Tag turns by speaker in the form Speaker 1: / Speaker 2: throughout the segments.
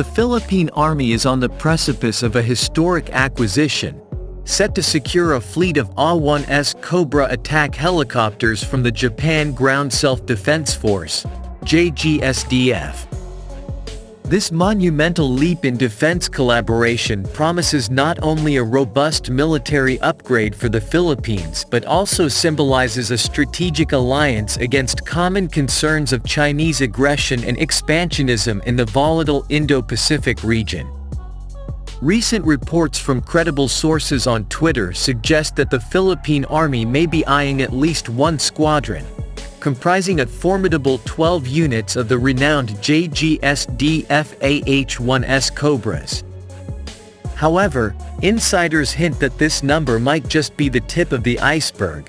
Speaker 1: The Philippine Army is on the precipice of a historic acquisition, set to secure a fleet of Ah-1's Cobra attack helicopters from the Japan Ground Self-Defense Force, JGSDF. This monumental leap in defense collaboration promises not only a robust military upgrade for the Philippines but also symbolizes a strategic alliance against common concerns of Chinese aggression and expansionism in the volatile Indo-Pacific region. Recent reports from credible sources on Twitter suggest that the Philippine Army may be eyeing at least one squadron, comprising a formidable 12 units of the renowned JGSDF Ah-1's Cobras. However, insiders hint that this number might just be the tip of the iceberg,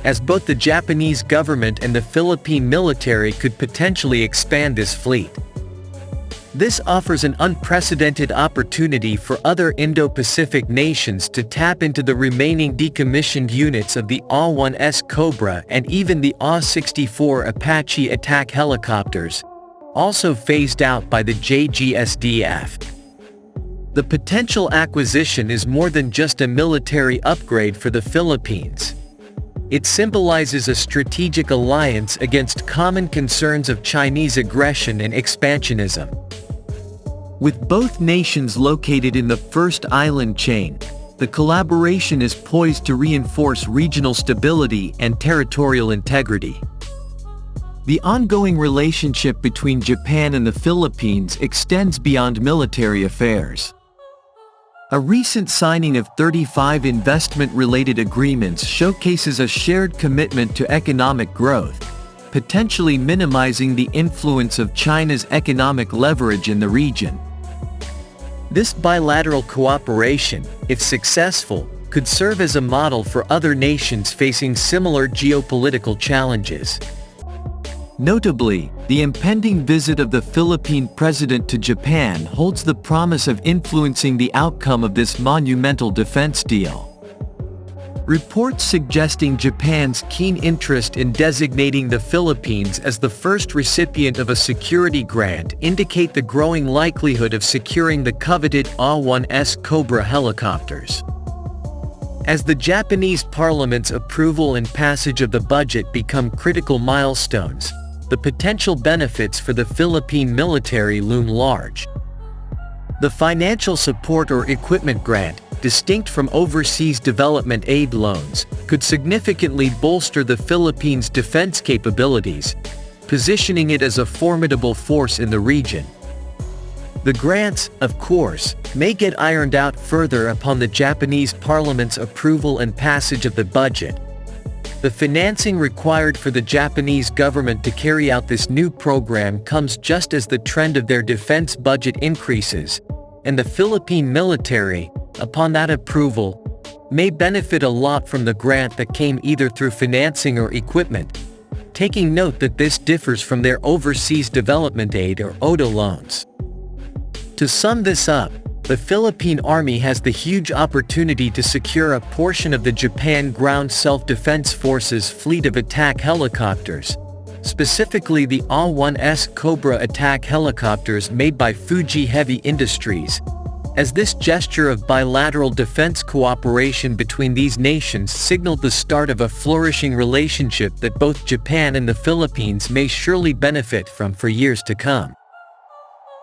Speaker 1: as both the Japanese government and the Philippine military could potentially expand this fleet. This offers an unprecedented opportunity for other Indo-Pacific nations to tap into the remaining decommissioned units of the Ah-1's Cobra and even the Ah-64 Apache attack helicopters, also phased out by the JGSDF. The potential acquisition is more than just a military upgrade for the Philippines. It symbolizes a strategic alliance against common concerns of Chinese aggression and expansionism. With both nations located in the first island chain, the collaboration is poised to reinforce regional stability and territorial integrity. The ongoing relationship between Japan and the Philippines extends beyond military affairs. A recent signing of 35 investment-related agreements showcases a shared commitment to economic growth, potentially minimizing the influence of China's economic leverage in the region. This bilateral cooperation, if successful, could serve as a model for other nations facing similar geopolitical challenges. Notably, the impending visit of the Philippine president to Japan holds the promise of influencing the outcome of this monumental defense deal. Reports suggesting Japan's keen interest in designating the Philippines as the first recipient of a security grant indicate the growing likelihood of securing the coveted Ah-1's Cobra helicopters. As the Japanese parliament's approval and passage of the budget become critical milestones, the potential benefits for the Philippine military loom large. The financial support or equipment grant, distinct from overseas development aid loans, could significantly bolster the Philippines' defense capabilities, positioning it as a formidable force in the region. The grants, of course, may get ironed out further upon the Japanese parliament's approval and passage of the budget. The financing required for the Japanese government to carry out this new program comes just as the trend of their defense budget increases, and the Philippine military, upon that approval, may benefit a lot from the grant that came either through financing or equipment, taking note that this differs from their overseas development aid or ODA loans. To sum this up, the Philippine Army has the huge opportunity to secure a portion of the Japan Ground Self-Defense Force's fleet of attack helicopters, specifically the Ah-1's Cobra attack helicopters made by Fuji Heavy Industries, as this gesture of bilateral defense cooperation between these nations signaled the start of a flourishing relationship that both Japan and the Philippines may surely benefit from for years to come.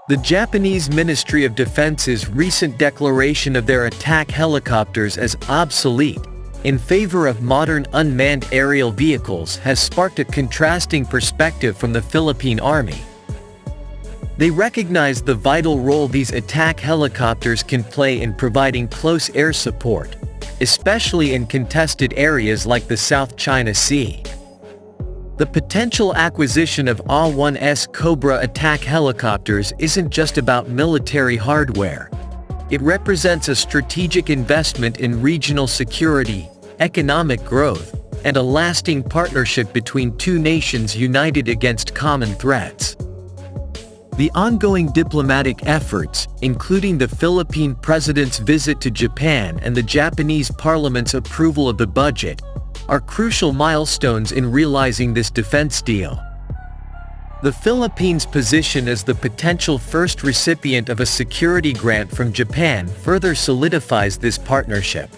Speaker 1: The Japanese Ministry of Defense's recent declaration of their attack helicopters as obsolete, in favor of modern unmanned aerial vehicles has sparked a contrasting perspective from the Philippine Army. They recognize the vital role these attack helicopters can play in providing close air support, especially in contested areas like the South China Sea. The potential acquisition of Ah-1's Cobra attack helicopters isn't just about military hardware. It represents a strategic investment in regional security, economic growth, and a lasting partnership between two nations united against common threats. The ongoing diplomatic efforts, including the Philippine president's visit to Japan and the Japanese parliament's approval of the budget, are crucial milestones in realizing this defense deal. The Philippines' position as the potential first recipient of a security grant from Japan further solidifies this partnership.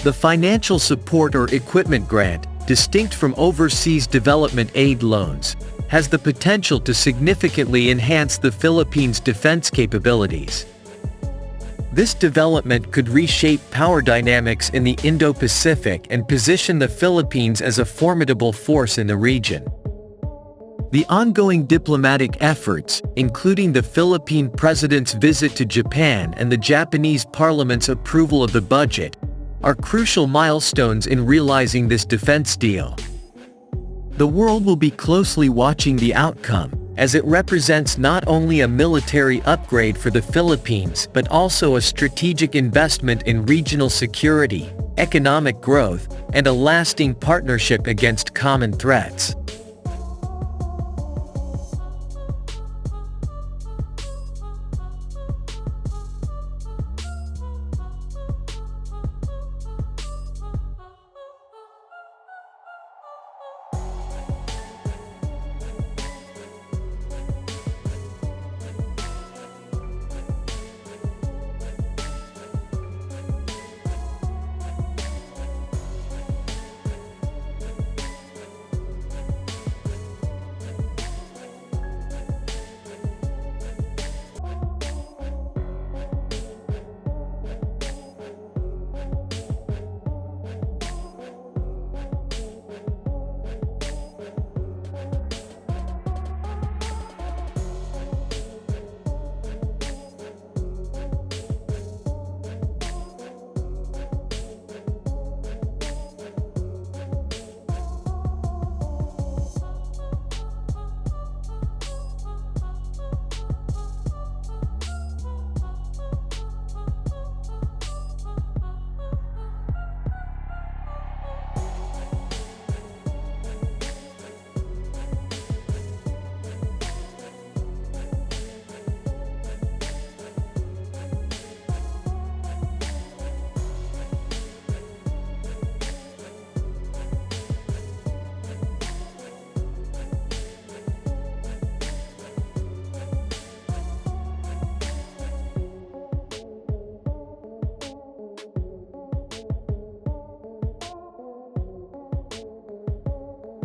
Speaker 1: The financial support or equipment grant, distinct from overseas development aid loans, has the potential to significantly enhance the Philippines' defense capabilities. This development could reshape power dynamics in the Indo-Pacific and position the Philippines as a formidable force in the region. The ongoing diplomatic efforts, including the Philippine president's visit to Japan and the Japanese parliament's approval of the budget, are crucial milestones in realizing this defense deal. The world will be closely watching the outcome, as it represents not only a military upgrade for the Philippines but also a strategic investment in regional security, economic growth, and a lasting partnership against common threats.